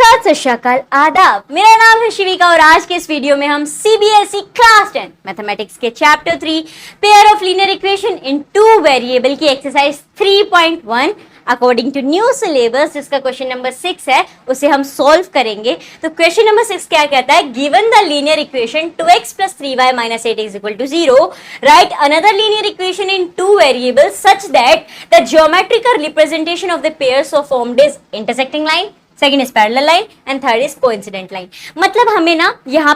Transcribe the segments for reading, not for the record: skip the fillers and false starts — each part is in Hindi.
नमस्कार, सत श्री अकाल, आदाब। मेरा नाम है शिविका और आज के इस वीडियो में हम सीबीएसई क्लास 10 मैथमेटिक्स के chapter 3 pair of linear equation in two variable की exercise 3.1 according to new syllabus, जिसका क्वेश्चन नंबर 6 है, उसे हम सॉल्व करेंगे। तो क्वेश्चन नंबर 6 क्या कहता है? Given the linear equation 2x plus 3y minus 8 is equal to 0, write another linear equation in two variables such that the geometrical representation of the pairs so formed is intersecting line, second is parallel line and third is coincident line. मतलब हमें ना यहाँ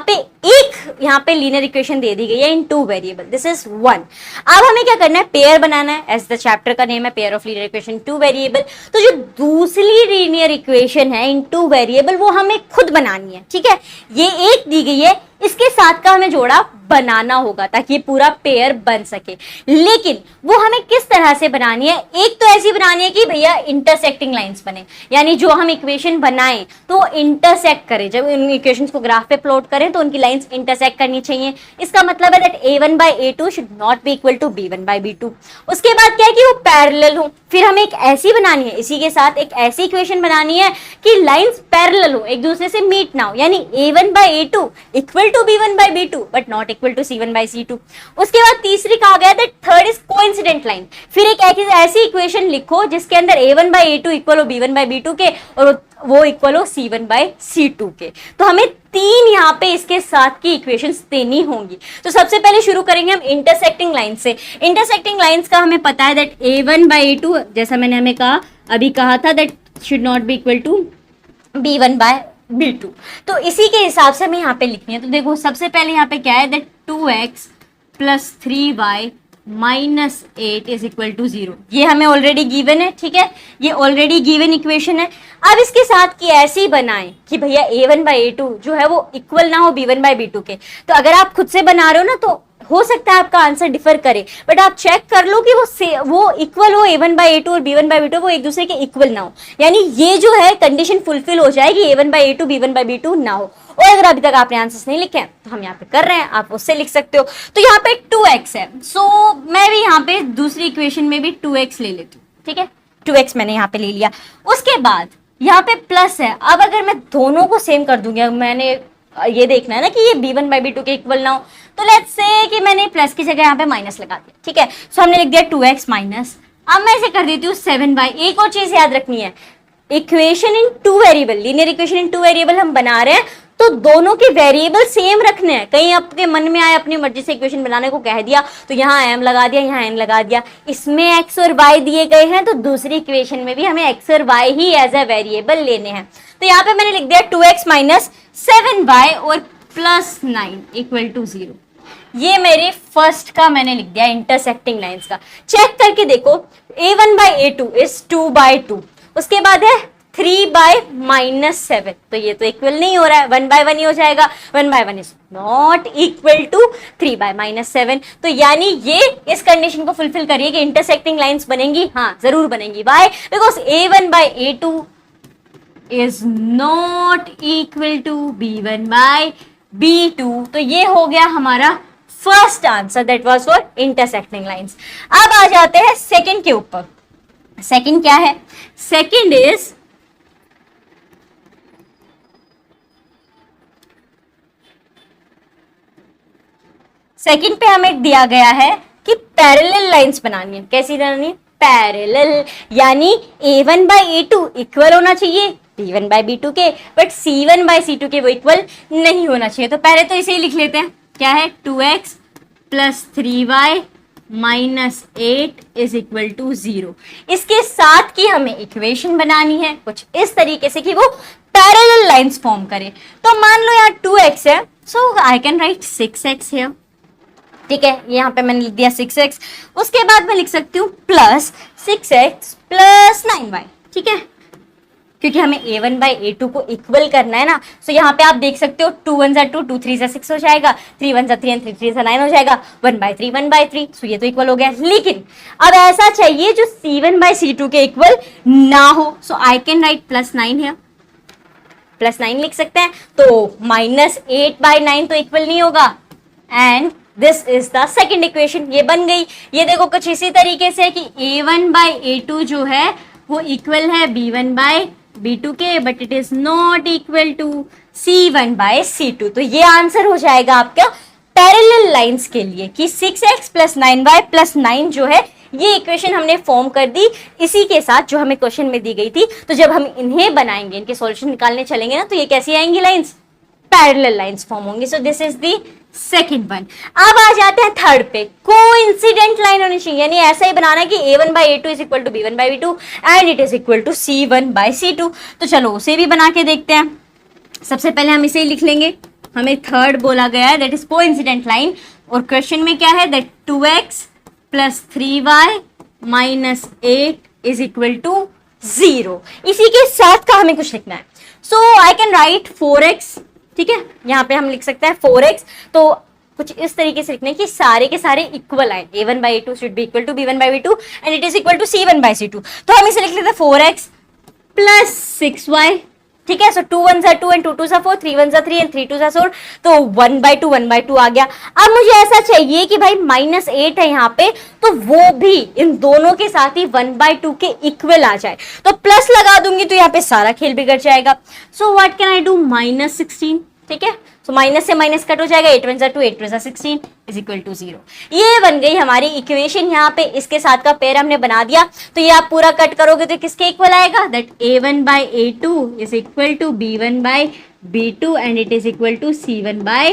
पे लीनियर इक्वेशन दे दी गई है in two variable, this is one. अब हमें क्या करना है? पेयर बनाना है, एज द चैप्टर का नेम है pair of linear equation two variable. तो जो दूसरी लीनियर इक्वेशन है इन टू वेरिएबल वो हमें खुद बनानी है, ठीक है। ये एक दी गई है, इसके साथ का हमें जोड़ा बनाना होगा ताकि ये पूरा पेयर बन सके। लेकिन वो हमें किस तरह से बनानी है? एक तो ऐसी बनानी है कि भैया इंटरसेक्टिंग लाइंस बने, यानी जो हम इक्वेशन बनाएं तो इंटरसेक्ट करें। जब इन इक्वेशंस को ग्राफ पे प्लॉट करें तो उनकी लाइंस इंटरसेक्ट करनी चाहिए। इसका मतलब है that a1 by a2 should not be equal to b1 by b2। उसके बाद क्या है कि वो पैरेलल हो। फिर हमें एक ऐसी बनानी है, इसी के साथ एक ऐसी इक्वेशन बनानी है कि लाइंस पैरेलल हो, एक दूसरे से मीट ना हो, यानी a1 by a2 equal to b1 by b2 but not equal to c1 by c2। उसके बाद तीसरी कहा गया that third is coincident line. फिर एक ऐसी इक्वेशन लिखो जिसके अंदर a1 by a2 इक्वल हो b1 by b2 के और वो इक्वल हो c1 by c2 के। तो हमें तीन यहाँ पे इसके साथ की इक्वेशंस देनी होंगी। तो सबसे पहले शुरू करेंगे हम इंटरसेक्टिंग लाइन से। इंटरसेक्टिंग लाइंस का हमें पता है दैट a1 by a2, जैसा मैंने हमें कहा था that should not be equal to b1 by b2। तो इसी के हिसाब से हमें यहाँ पे लिखनी है। तो देखो सबसे पहले यहाँ पे क्या है that 2x plus 3y minus 8 is equal to 0। ये हमें ऑलरेडी गिवन है, ठीक है, ये ऑलरेडी गिवन इक्वेशन है। अब इसके साथ की ऐसी बनाएं कि भैया a1 by a2 जो है वो इक्वल ना हो b1 by b2 के। तो अगर आप खुद से बना रहे हो ना तो हो सकता है आपका आंसर डिफर करे, बट आप चेक कर लो कि वो इक्वल हो a1 by a2 और b1 by b2 वो एक दूसरे के इक्वल ना हो, यानी ये जो है कंडीशन फुलफिल हो जाएगी a1 by a2 b1 by b2 ना हो। और अगर अभी तक आपने आंसर्स नहीं लिखे हैं तो हम यहाँ पे कर रहे हैं, आप उससे लिख सकते हो। तो यहाँ पे 2x है, सो मैं भी यहाँ पे दूसरी इक्वेशन में भी 2x ले लेती हूँ, ठीक है। 2x मैंने यहाँ पे ले लिया। उसके बाद यहाँ पे प्लस है। अब अगर मैं दोनों को सेम कर दूंगी, मैंने ये देखना है ना कि ये b1 by b2 के इक्वल ना हो, तो लेट्स से कि मैंने प्लस की जगह यहाँ पे माइनस लगा दिया, ठीक है। सो हमने लिख दिया 2x माइनस। अब मैं इसे कर देती हूँ 7y। एक और चीज याद रखनी है, equation in two variable, linear equation in two variable हम बना रहे हैं तो दोनों के वेरिएबल सेम रखने हैं। कहीं आपके मन में आए अपनी मर्जी से इक्वेशन बनाने को कह दिया तो यहाँ m लगा दिया, यहाँ n लगा दिया, इसमें x और y दिए गए हैं तो दूसरी इक्वेशन में भी हमें x और y ही एज ए वेरिएबल लेने हैं। तो यहाँ पे मैंने लिख दिया 2x माइनस 7y और प्लस 9 इक्वल टू 0। ये मेरे फर्स्ट का मैंने लिख दिया इंटरसेक्टिंग लाइंस का। चेक करके देखो a1 by a2 is 2 by 2। उसके बाद है 3 by minus 7, तो ये तो इक्वल नहीं हो रहा है, 1 by 1 ही हो जाएगा। 1 by 1 is not equal to 3 by minus 7। तो यानी ये इस कंडीशन को फुलफिल करिए कि इंटरसेक्टिंग लाइंस बनेंगी। हाँ जरूर बनेंगी। Why? Because a1 by a2 is not equal to b1 by b2। तो ये हो गया हमारा first answer, that was for intersecting lines. अब आ जाते हैं सेकंड के ऊपर। सेकंड क्या है? सेकंड इज सेकंड पे हमें दिया गया है कि पैरेलल लाइंस बनानी है। कैसी बनानी है? पैरेलल, यानी a1 by a2 इक्वल होना चाहिए b1 by b2 के, बट c1 by c2 के वो इक्वल नहीं होना चाहिए। तो पहले तो इसे ही लिख लेते हैं। क्या है? 2x plus 3y minus 8 is equal to 0। इसके साथ की हमें इक्वेशन बनानी है कुछ इस तरीके से कि वो पैरेलल लाइंस फॉर्म करे। तो मान लो यहाँ 2x है, so I can write 6x here, ठीक है। यहाँ पे मैंने लिख दिया 6x। उसके बाद मैं लिख सकती हूँ प्लस 6x प्लस 9y, ठीक है, क्योंकि हमें a1 by a2 को इक्वल करना है ना। सो यहाँ पे आप देख सकते हो 2 1 2 2 3 6 हो जाएगा, 3 1 3 3 3 9 हो जाएगा, 1 by 3 1 by 3। सो ये तो इक्वल हो गया। लेकिन अब ऐसा चाहिए जो c1 by c2 के इक्वल ना हो। सो आई कैन राइट प्लस 9 है, प्लस 9 लिख सकते हैं। तो माइनस 8 by 9 तो इक्वल नहीं होगा, and this is the second equation. ये बन गई। ये देखो कुछ इसी तरीके से कि a1 by a2 जो है वो इक्वल है b1 by B2 के, but it is not equal to C1 by C2। तो ये आंसर हो जाएगा आपका पैरेलल लाइंस के लिए कि 6x प्लस 9y प्लस 9 जो है ये इक्वेशन हमने फॉर्म कर दी इसी के साथ जो हमें क्वेश्चन में दी गई थी। तो जब हम इन्हें बनाएंगे, इनके सॉल्यूशन निकालने चलेंगे ना, तो ये कैसी आएंगी लाइंस? पैरेलल लाइंस फॉर्म होंगी। So this is the second one. अब आ जाते हैं थर्ड पे, कोइंसिडेंट लाइन होनी चाहिए, यानी ऐसा ही बनाना कि a1 by a2 is equal to b1 by b2 and it is equal to c1 by c2। तो चलो उसे भी बना के देखते हैं। सबसे पहले हम इसे ही लिख लेंगे, हमें थर्ड बोला गया है दैट इज कोइंसिडेंट लाइन, और क्वेश्चन में क्या है that 2x plus 3y minus 8 is equal to 0। इसी के साथ का हमें कुछ लिखना है। So I can right 4x, ठीक है, यहाँ पे हम लिख सकते हैं 4x। तो कुछ इस तरीके से लिखना है कि सारे के सारे इक्वल आए, a1 by a2 should be equal to b1 by b2 and it is equal to c1 by c2। तो हम इसे लिख लेते हैं 4x प्लस 6y, ठीक है। सो 2 1s are 2 and 2 2s are 4, 3 1s are 3 and 3 2s are 4, तो 1 by 2 आ गया। अब मुझे ऐसा चाहिए कि भाई -8 है यहाँ पे, तो वो भी इन दोनों के साथ ही 1 by 2 के इक्वल आ जाए। तो प्लस लगा दूंगी तो यहाँ पे सारा खेल बिगड़ जाएगा। So what can I do, -16, ठीक है। सो माइनस से माइनस कट हो जाएगा, 8 1s are 2 8 2s are 16 is equal to 0। ये बन गई हमारी इक्वेशन। यहाँ पे इसके साथ का पेयर हमने बना दिया। तो ये आप पूरा कट करोगे तो किसके इक्वल आएगा, that a1 by a2 is equal to b1 by b2 and it is equal to c1 by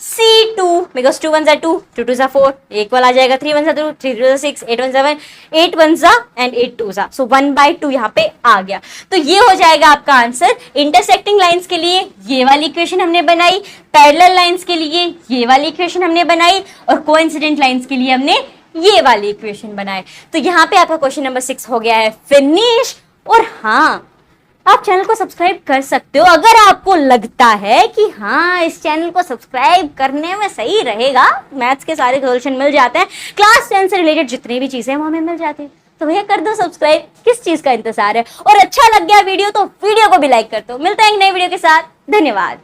c2, because 2 1s are 2 2 2s are 4 equal आ जाएगा, 3 1s are 2 3 2s are 6 8 1s are 1 8 1s are and 8 2s are, so 1 by 2 यहाँ पे आ गया। तो ये हो जाएगा आपका आंसर। इंटरसेक्टिंग लाइंस के लिए ये वाली इक्वेशन हमने बनाई, पैरेलल लाइंस के लिए ये वाली इक्वेशन हमने बनाई, और कोइंसिडेंट लाइंस के लिए हमने ये वाली इक्वेशन बनाए। तो यहाँ पे आपका क्वेश्चन नंबर 6 हो गया है फिनिश। और हाँ, आप चैनल को सब्सक्राइब कर सकते हो अगर आपको लगता है कि हाँ इस चैनल को सब्सक्राइब करने में सही रहेगा, मैथ्स के सारे सॉल्यूशन मिल जाते हैं, क्लास 10 से रिलेटेड जितनी भी चीजें हैं वो हमें मिल जाती है। तो भैया कर दो सब्सक्राइब, किस चीज का इंतजार है। और अच्छा लग गया वीडियो तो वीडियो को भी लाइक कर दो। मिलते हैं एक नई वीडियो के साथ, धन्यवाद।